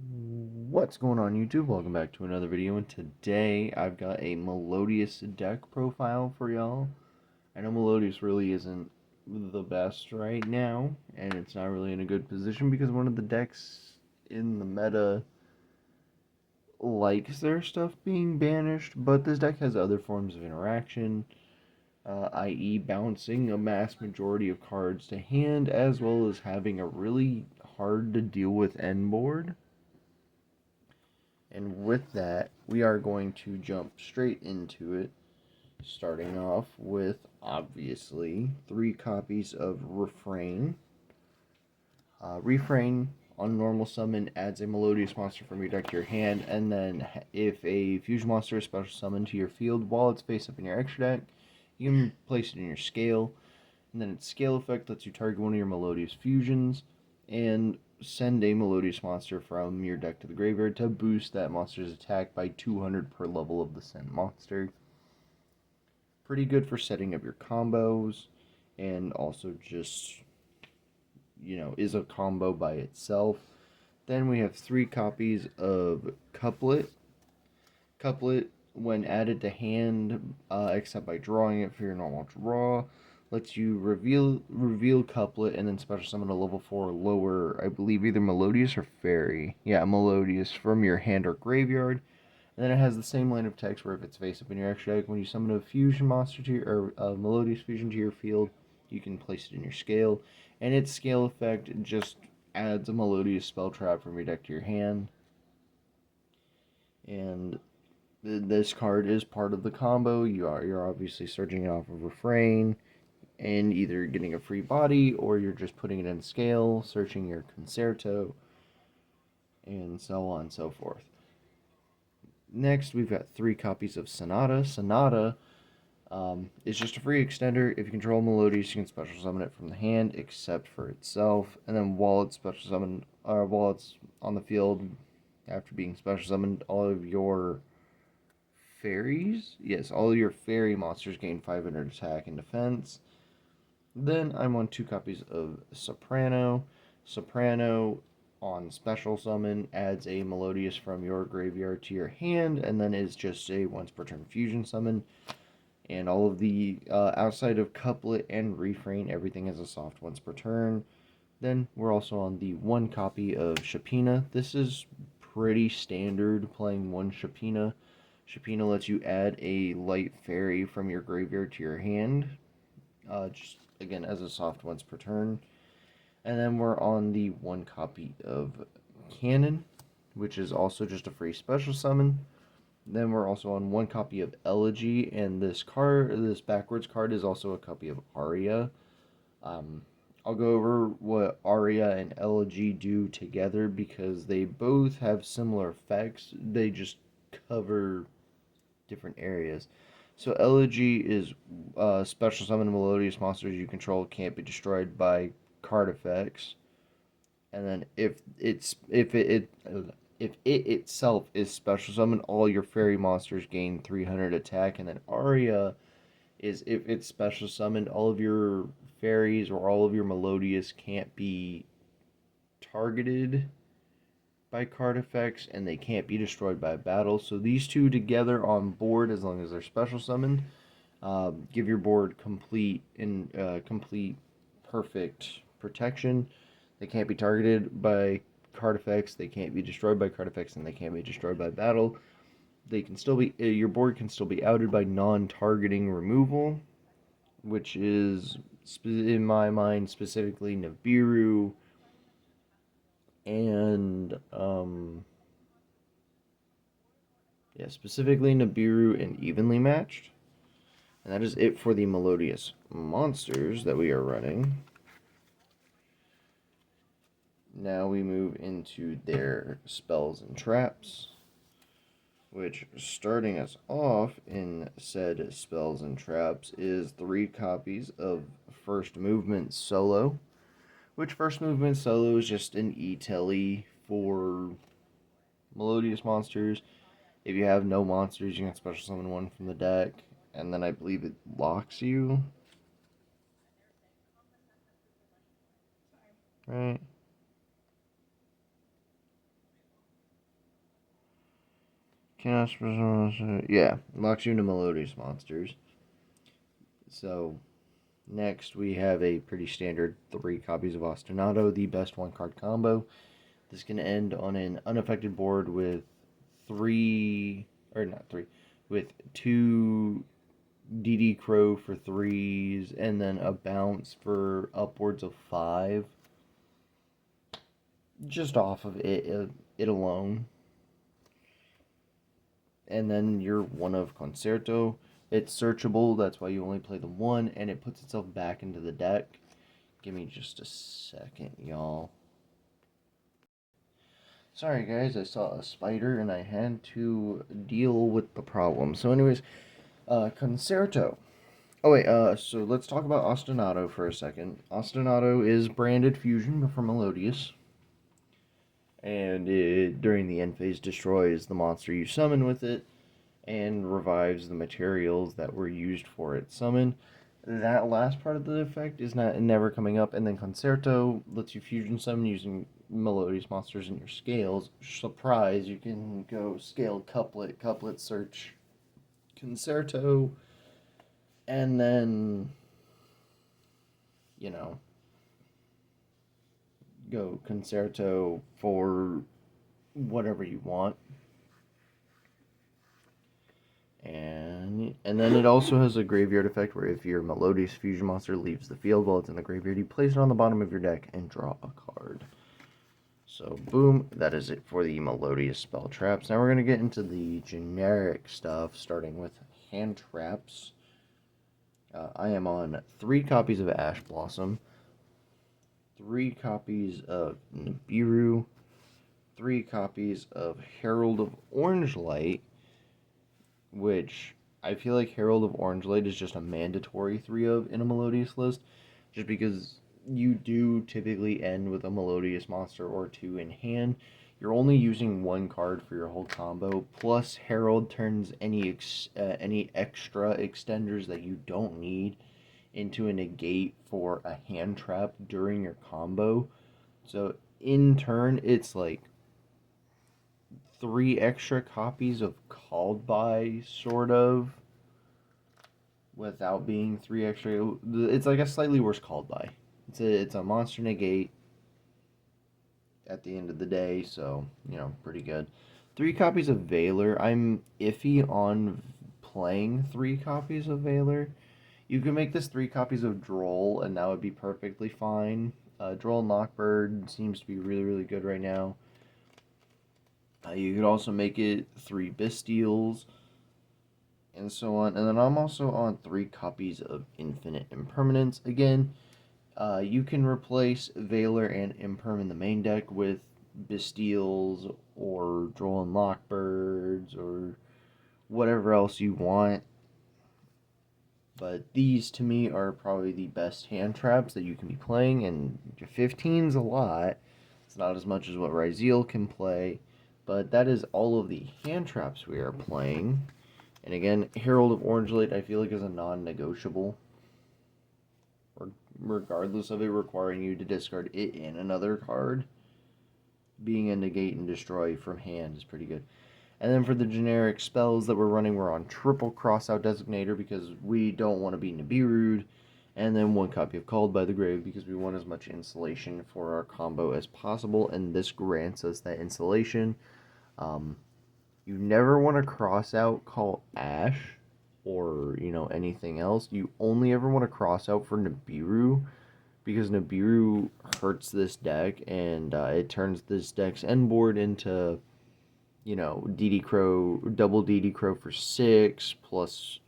What's going on YouTube? Welcome back to another video, and today I've got a Melodious deck profile for y'all. I know Melodious really isn't the best right now, and it's not really in a good position because one of the decks in the meta likes their stuff being banished, but this deck has other forms of interaction, i.e. bouncing a mass majority of cards to hand, as well as having a really hard to deal with end board. And with that, we are going to jump straight into it, starting off with, obviously, 3 copies of Refrain. Refrain, on normal summon, adds a Melodious monster from your deck to your hand, and then if a fusion monster is special summoned to your field while it's face up in your extra deck, you can place it in your scale, and then its scale effect lets you target one of your Melodious fusions, and send a Melodious monster from your deck to the graveyard to boost that monster's attack by 200 per level of the sent monster. Pretty good for setting up your combos, and also just, is a combo by itself. Then we have 3 copies of Couplet. Couplet, when added to hand, except by drawing it for your normal draw, lets you reveal Couplet and then special summon a level 4 or lower, I believe either Melodious or Fairy. Yeah, Melodious from your hand or graveyard. And then it has the same line of text where if it's face up in your extra deck, when you summon a fusion monster to your, or a Melodious fusion to your field, you can place it in your scale. And its scale effect just adds a Melodious spell trap from your deck to your hand. And this card is part of the combo. You're obviously searching it off of Refrain and either getting a free body or you're just putting it in scale, searching your concerto, and so on and so forth. Next, we've got 3 copies of Sonata. Sonata is just a free extender. If you control Melodious, you can special summon it from the hand, except for itself. And then while it's special summoned, while it's on the field, after being special summoned, all of your fairies, yes, all of your fairy monsters gain 500 attack and defense. Then I'm on 2 copies of Soprano. Soprano, on special summon, adds a Melodious from your graveyard to your hand, and then is just a once per turn fusion summon. And all of the, outside of Couplet and Refrain, everything is a soft once per turn. Then we're also on the 1 copy of Shapina. This is pretty standard, playing 1 Shapina. Shapina lets you add a light fairy from your graveyard to your hand, just again as a soft once per turn. And then we're on the 1 copy of Cannon, which is also just a free special summon. Then we're also on 1 copy of Elegy, and this backwards card is also a copy of Aria. I'll go over what Aria and Elegy do together because they both have similar effects. They just cover different areas. So Elegy is special summon Melodious monsters you control can't be destroyed by card effects. And then if it itself is special summon, all your fairy monsters gain 300 attack. And then Aria is if it's special summoned, all of your fairies or all of your Melodious can't be targeted by card effects, and they can't be destroyed by battle. So these 2 together on board, as long as they're special summoned, give your board complete perfect protection. They can't be targeted by card effects, they can't be destroyed by card effects, and they can't be destroyed by battle. They can still be your board can still be outed by non-targeting removal, which is in my mind specifically Nibiru and specifically Nibiru and Evenly Matched. And that is it for the Melodious monsters that we are running. Now we move into their spells and traps, which, starting us off in said spells and traps, is 3 copies of First Movement Solo, which First Movement Solo is just an E-Telly for Melodious monsters. If you have no monsters, you can special summon 1 from the deck, and then I believe it locks you. Right? Yeah, locks you into Melodious monsters. So next we have a pretty standard 3 copies of Ostinato, the best 1 card combo. This can end on an unaffected board with 3, or not 3, with 2 DD Crow for 3s, and then a bounce for upwards of 5. Just off of it alone. And then you're one of Concerto. It's searchable, that's why you only play the 1, and it puts itself back into the deck. Give me just a second, y'all. Sorry guys, I saw a spider and I had to deal with the problem. So anyways, Concerto. Oh wait, so let's talk about Ostinato for a second. Ostinato is branded fusion from Melodious. And it, during the end phase, destroys the monster you summon with it and revives the materials that were used for its summon. That last part of the effect is never coming up, and then Concerto lets you fusion summon using Melodious monsters in your scales. Surprise, you can go scale couplet search Concerto, and then, you know, go Concerto for whatever you want. And then it also has a graveyard effect where if your Melodious fusion monster leaves the field while it's in the graveyard, you place it on the bottom of your deck and draw a card. So boom, that is it for the Melodious spell traps. Now we're going to get into the generic stuff, starting with hand traps. I am on 3 copies of Ash Blossom, 3 copies of Nibiru, 3 copies of Herald of Orange Light, which I feel like Herald of Orange Light is just a mandatory 3 of in a Melodious list, just because you do typically end with a Melodious monster or 2 in hand. You're only using 1 card for your whole combo, plus Herald turns any extra extenders that you don't need into a negate for a hand trap during your combo. So in turn, it's like 3 extra copies of Called By, sort of, without being 3 extra. It's like a slightly worse Called By. It's a monster negate at the end of the day, so, you know, pretty good. 3 copies of Valor. I'm iffy on playing 3 copies of Valor. You can make this 3 copies of Droll, and that would be perfectly fine. Droll and Lockbird seems to be really, really good right now. You could also make it 3 Bisteels, and so on. And then I'm also on 3 copies of Infinite Impermanence. Again, you can replace Valor and Imperm in the main deck with Bisteels or Droll and Lockbirds or whatever else you want. But these, to me, are probably the best hand traps that you can be playing, and 15's a lot. It's not as much as what Ryzeal can play, but that is all of the hand traps we are playing. And again, Herald of Orange Light, I feel like, is a non-negotiable, regardless of it requiring you to discard it and another card. Being a negate and destroy from hand is pretty good. And then for the generic spells that we're running, we're on triple Crossout Designator because we don't want to be Nibiru'd. And then 1 copy of Called by the Grave because we want as much insulation for our combo as possible. And this grants us that insulation. You never want to cross out Call Ash or, you know, anything else. You only ever want to cross out for Nibiru because Nibiru hurts this deck and it turns this deck's end board into, you know, DD Crow, double DD Crow for 6 plus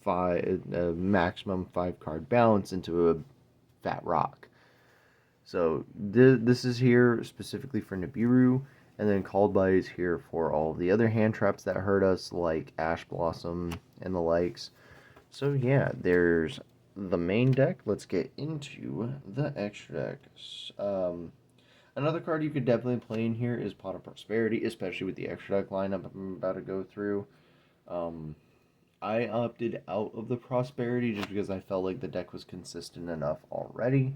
5 maximum 5 card balance into a fat rock. So this is here specifically for Nibiru, and then Called By is here for all of the other hand traps that hurt us, like Ash Blossom and the likes. So yeah, there's the main deck. Let's get into the extra decks. Another card you could definitely play in here is Pot of Prosperity, especially with the extra deck lineup I'm about to go through. I opted out of the Prosperity just because I felt like the deck was consistent enough already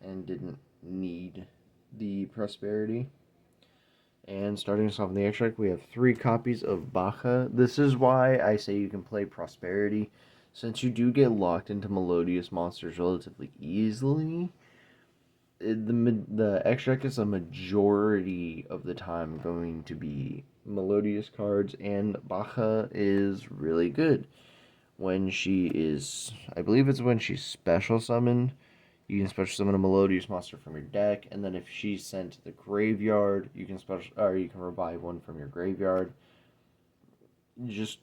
and didn't need the Prosperity. And starting us off in the extract, we have 3 copies of Baja. This is why I say you can play Prosperity. Since you do get locked into Melodious monsters relatively easily, the extract is a majority of the time going to be Melodious cards, and Baja is really good. When she is, I believe it's when she's special summoned, you can special summon a Melodious monster from your deck, and then if she's sent to the graveyard, you can revive one from your graveyard. It just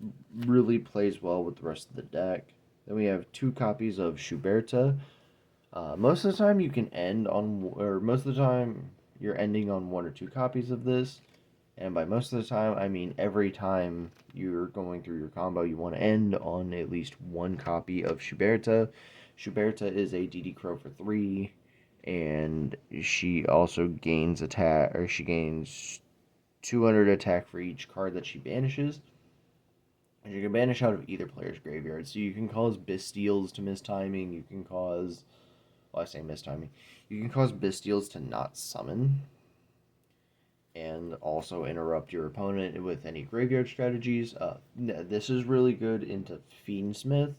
really plays well with the rest of the deck. Then we have 2 copies of Schuberta. Most of the time you can end on, or most of the time you're ending on 1 or 2 copies of this. And by most of the time, I mean every time you're going through your combo, you want to end on at least 1 copy of Schuberta. Schuberta is a DD Crow for 3, and she also gains attack, or she gains 200 attack for each card that she banishes. And you can banish out of either player's graveyard. So you can cause Bestials to miss timing, you can cause, well, I say miss timing, you can cause Bestials to not summon, and also interrupt your opponent with any graveyard strategies. This is really good into Fiendsmith,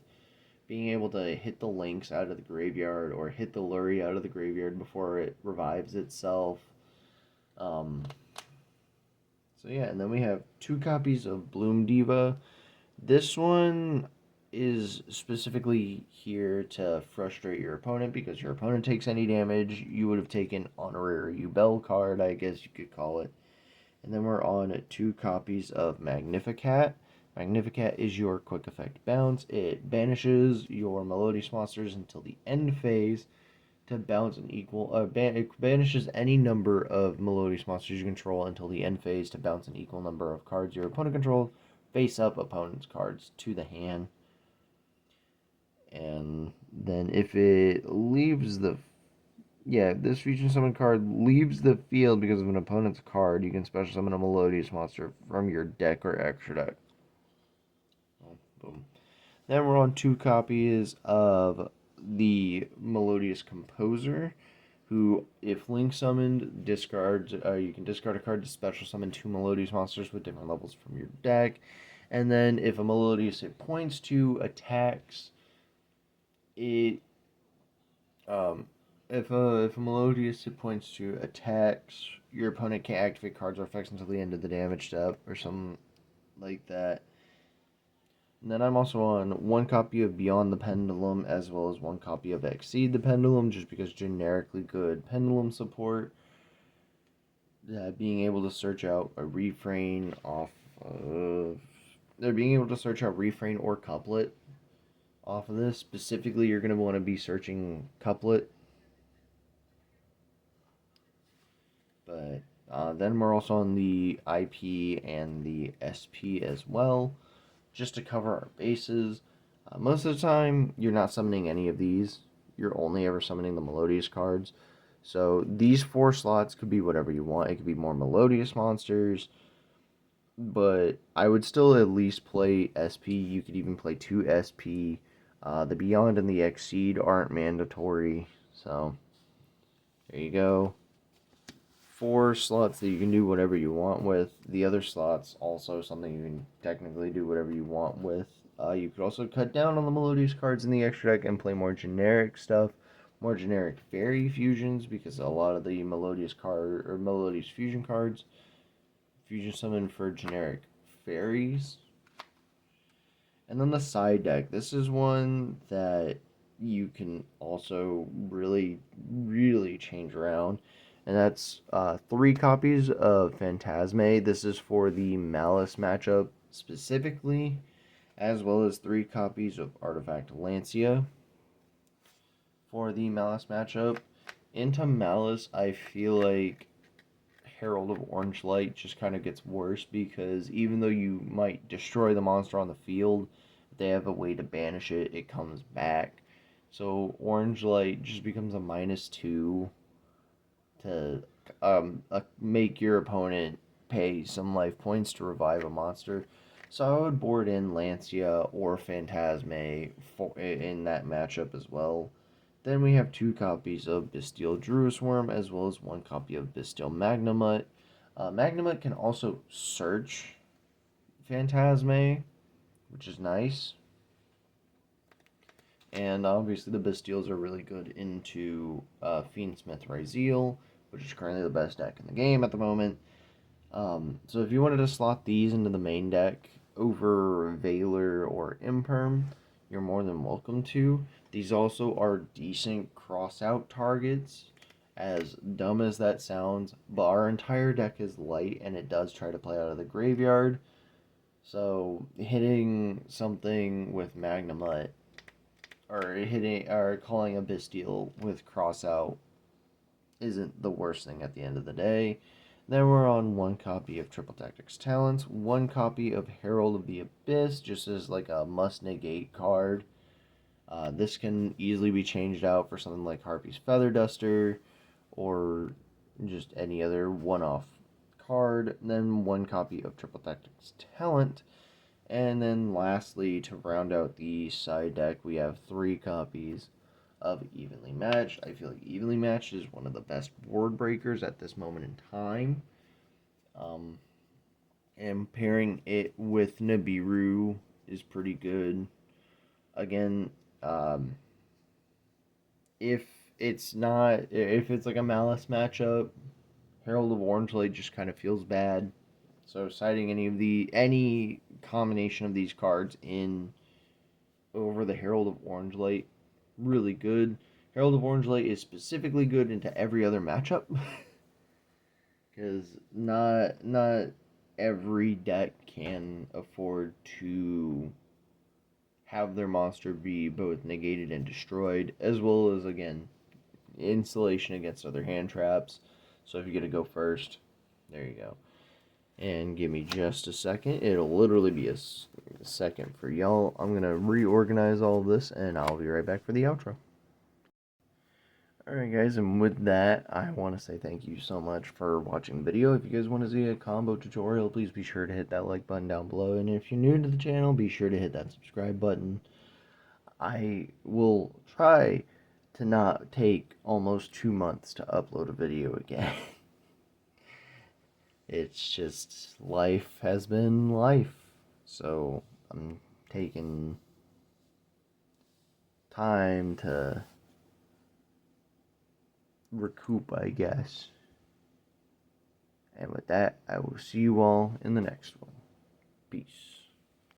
being able to hit the Lynx out of the graveyard or hit the Lurie out of the graveyard before it revives itself. Um, so yeah, and then we have 2 copies of Bloom Diva. This one is specifically here to frustrate your opponent because your opponent takes any damage. You would have taken Honorary Ubel card, I guess you could call it. And then we're on 2 copies of Magnificat. Magnificat is your quick effect bounce. It banishes your Melodious monsters until the end phase to bounce an equal. It banishes any number of Melodious monsters you control until the end phase to bounce an equal number of cards your opponent controls face up opponent's cards to the hand. And then if it leaves the this fusion summon card leaves the field because of an opponent's card, you can special summon a Melodious monster from your deck or extra deck. Oh, boom. Then we're on 2 copies of the Melodious Composer, who, if Link summoned, discards. You can discard a card to special summon 2 Melodious monsters with different levels from your deck. And then if a Melodious it points to attacks, it if a Melodious hit points to attacks, your opponent can't activate cards or effects until the end of the damage step or something like that. And then I'm also on 1 copy of Beyond the Pendulum as well as 1 copy of Exceed the Pendulum, just because generically good pendulum support. Being able to search out a refrain off of. They're being able to search out refrain or couplet off of this. Specifically, you're going to want to be searching couplet. But then we're also on the IP and the SP as well, just to cover our bases. Most of the time, you're not summoning any of these. You're only ever summoning the Melodious cards. So these 4 slots could be whatever you want. It could be more Melodious monsters, but I would still at least play SP. You could even play 2 SP. The Beyond and the Exceed aren't mandatory, so there you go. 4 slots that you can do whatever you want with. The other slots also something you can technically do whatever you want with. You could also cut down on the Melodious cards in the extra deck and play more generic stuff, more generic fairy fusions, because a lot of the Melodious card or Melodious fusion cards fusion summon for generic fairies. And then the side deck. This is one that you can also really, really change around. And that's 3 copies of Phantasme. This is for the Malice matchup specifically, as well as 3 copies of Artifact Lancia for the Malice matchup. Into Malice, I feel like Herald of Orange Light just kind of gets worse because even though you might destroy the monster on the field, if they have a way to banish it, it comes back. So Orange Light just becomes a -2 to make your opponent pay some life points to revive a monster. So I would board in Lancia or Phantasme in that matchup as well. Then we have 2 copies of Bestial Druisworm as well as 1 copy of Bestial Magnamut. Magnemite can also search Phantasme, which is nice. And obviously the Bastiles are really good into Fiendsmith Raziel, which is currently the best deck in the game at the moment. So if you wanted to slot these into the main deck over Valor or Imperm, you're more than welcome to. These also are decent cross-out targets, as dumb as that sounds, but our entire deck is light and it does try to play out of the graveyard. So hitting something with Magnemite or calling a Bastille with crossout isn't the worst thing at the end of the day. Then we're on one copy of Triple Tactics Talents, one copy of Herald of the Abyss, just as like a must negate card. This can easily be changed out for something like Harpy's Feather Duster, or just any other one-off card. Then one copy of Triple Tactics Talent. And then lastly, to round out the side deck, we have 3 copies of Evenly Matched. I feel like Evenly Matched is one of the best board breakers at this moment in time. And pairing it with Nibiru is pretty good. Again, if it's like a Malice matchup, Herald of Orange Light just kind of feels bad. So citing any combination of these cards in over the Herald of Orange Light, really good. Herald of Orange Light is specifically good into every other matchup, because not every deck can afford to have their monster be both negated and destroyed, as well as, again, insulation against other hand traps. So if you get to go first, there you go. And give me just a second. It'll literally be a second for y'all. I'm going to reorganize all of this, and I'll be right back for the outro. Alright guys, and with that, I want to say thank you so much for watching the video. If you guys want to see a combo tutorial, please be sure to hit that like button down below. And if you're new to the channel, be sure to hit that subscribe button. I will try to not take almost 2 months to upload a video again. It's just, life has been life. So I'm taking time to recoup, I guess. And with that, I will see you all in the next one. Peace.